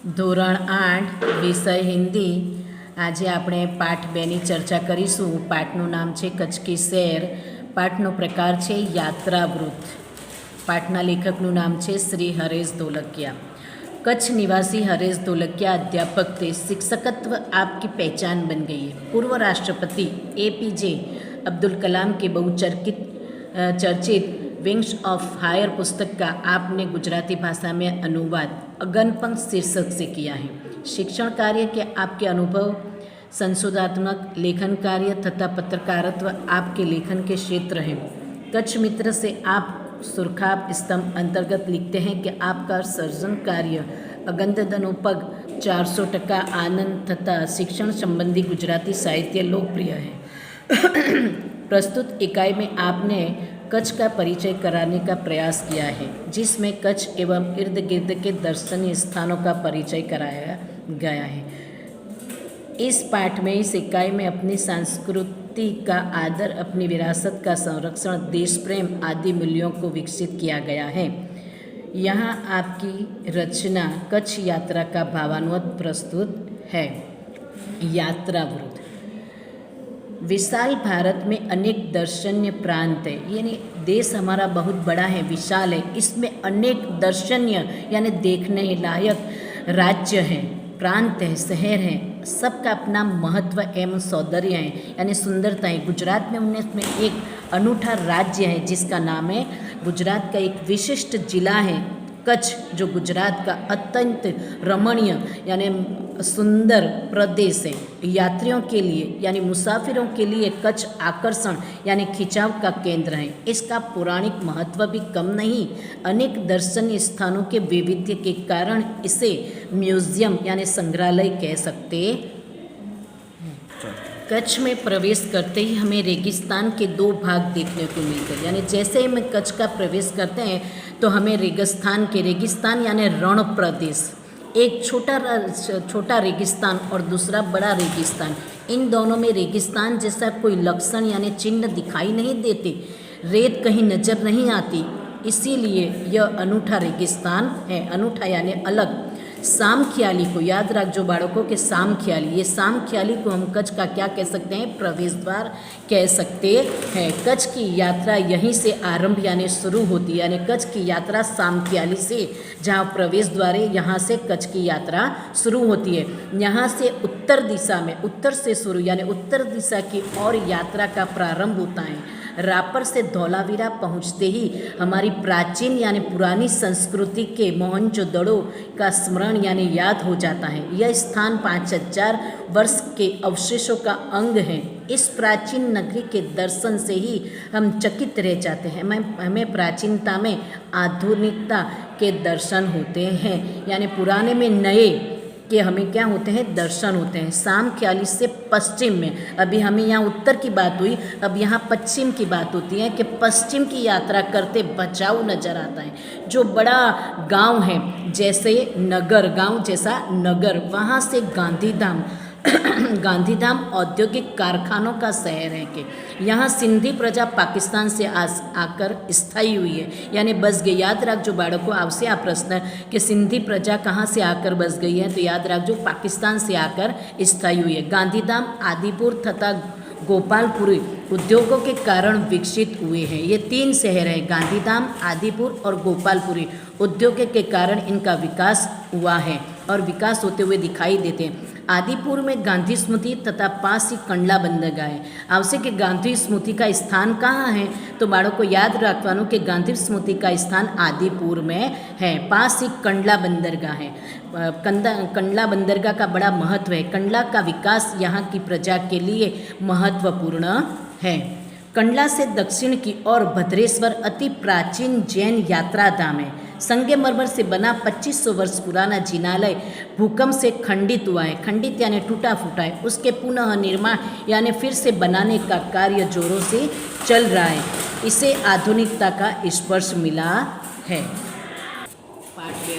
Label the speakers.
Speaker 1: ધોરણ 8 વિષય હિન્દી. આજે આપણે પાઠ 2ની ચર્ચા કરીશું. પાઠનું નામ છે કચ્છ કી સૈર. પાઠનો પ્રકાર છે યાત્રાવૃત્ત. પાઠના લેખકનું નામ છે શ્રી હરેશ ધોલકિયા. कच्छ निवासी हरेश धोलकिया अध्यापक थे. शिक्षकत्व आपकी पहचान बन गई है. पूर्व राष्ट्रपति APJ अब्दुल कलाम के चर्चित विंग्स ऑफ फायर पुस्तक का आपने गुजराती भाषा में अनुवाद अगनपंख शीर्षक से किया है. शिक्षण कार्य के आपके अनुभव, संशोधनात्मक लेखन कार्य तथा पत्रकारित्व आपके लेखन के क्षेत्र हैं. कच्छ मित्र से आप सुरखाब स्तंभ अंतर्गत लिखते हैं कि आपका सर्जन कार्य अगंतधनोपग 400% आनंद तथा शिक्षण संबंधी गुजराती साहित्य लोकप्रिय है. प्रस्तुत इकाई में आपने कच्छ का परिचय कराने का प्रयास किया है, जिसमें कच्छ एवं इर्द गिर्द के दर्शनीय स्थानों का परिचय कराया गया है. इस पाठ में इस इकाई में अपनी संस्कृति का आदर, अपनी विरासत का संरक्षण, देश प्रेम आदि मूल्यों को विकसित किया गया है. यहाँ आपकी रचना कच्छ यात्रा का भावानुवाद प्रस्तुत है. यात्रावृत्त. विशाल भारत में अनेक दर्शनीय प्रांत है. यानी देश हमारा बहुत बड़ा है, विशाल है. इसमें अनेक दर्शनीय यानी देखने लायक राज्य हैं, प्रांत है, शहर हैं. सबका अपना महत्व एवं सौंदर्य है यानी सुंदरता है. गुजरात में उनमें एक अनूठा राज्य है जिसका नाम है, गुजरात का एक विशिष्ट जिला है कच्छ, जो गुजरात का अत्यंत रमणीय यानी सुंदर प्रदेश है. यात्रियों के लिए यानी मुसाफिरों के लिए कच्छ आकर्षण यानी खिंचाव का केंद्र है. इसका पौराणिक महत्व भी कम नहीं. अनेक दर्शनीय स्थानों के वैविध्य के कारण इसे म्यूजियम यानी संग्रहालय कह सकते हैं. कच्छ में प्रवेश करते ही हमें रेगिस्तान के 2 भाग देखने को मिलते हैं. यानी जैसे ही हम कच्छ का प्रवेश करते हैं तो हमें रेगिस्तान यानी रण प्रदेश, एक छोटा रेगिस्तान और दूसरा बड़ा रेगिस्तान. इन दोनों में रेगिस्तान जैसा कोई लक्षण यानी चिन्ह दिखाई नहीं देते. रेत कहीं नज़र नहीं आती, इसीलिए यह अनूठा रेगिस्तान है. अनूठा यानी अलग. सामख्याली को याद रखो बाળકો के सामख्याली, ये सामख्याली को हम कच्छ का क्या कह सकते हैं, प्रवेश द्वार कह सकते हैं. कच्छ की यात्रा यहीं से आरंभ यानी शुरू होती है. यानी कच्छ की यात्रा सामख्याली से, जहाँ प्रवेश द्वार है, यहाँ से कच्छ की यात्रा शुरू होती है. यहाँ से उत्तर दिशा में, उत्तर से शुरू यानी उत्तर दिशा की ओर यात्रा का प्रारंभ होता है. रापर से धौलावीरा पहुँचते ही हमारी प्राचीन यानी पुरानी संस्कृति के मोहनजोदड़ो का स्मरण यानी याद हो जाता है. यह स्थान 5000 वर्ष के अवशेषों का अंग है. इस प्राचीन नगरी के दर्शन से ही हम चकित रह जाते हैं. हमें प्राचीनता में आधुनिकता के दर्शन होते हैं. यानी पुराने में नए कि हमें क्या होते हैं, दर्शन होते हैं. सामख्याली से पश्चिम में, अभी हमें यहाँ उत्तर की बात हुई, अब यहाँ पश्चिम की बात होती है कि पश्चिम की यात्रा करते भचाऊ नजर आता है. जो बड़ा गांव है, जैसे नगर, गांव जैसा नगर, वहाँ से गांधीधाम गांधीधाम औद्योगिक कारखानों का शहर है कि यहाँ सिंधी प्रजा पाकिस्तान से आकर स्थायी हुई है यानी बस गई. याद रखो बाળકો, आपसे आ प्रश्न कि सिंधी प्रजा कहाँ से आकर बस गई है, तो याद रखो पाकिस्तान से आकर स्थायी हुई है. गांधीधाम आदिपुर तथा गोपालपुरी उद्योगों के कारण विकसित हुए हैं. ये 3 शहर हैं, गांधीधाम, आदिपुर और गोपालपुरी. उद्योगों के कारण इनका विकास हुआ है और विकास होते हुए दिखाई देते हैं. आदिपुर में गांधी स्मृति तथा पास ही कंडला बंदरगाह है. आवश्यक कि गांधी स्मृति का स्थान कहाँ है, तो बाળકો याद रखવાનું कि गांधी स्मृति का स्थान आदिपुर में है. पास ही कंडला बंदरगाह है. कंडला बंदरगाह का बड़ा महत्व है. कंडला का विकास यहाँ की प्रजा के लिए महत्वपूर्ण है. कंडला से दक्षिण की ओर भद्रेश्वर अति प्राचीन जैन यात्रा धाम है. संगमरमर से बना 2500 वर्ष पुराना जिनालय भूकंप से खंडित हुआ है. खंडित यानी टूटा फूटा है. उसके पुनः निर्माण यानी फिर से बनाने का कार्य जोरों से चल रहा है. इसे आधुनिकता का स्पर्श मिला है. पाठ 2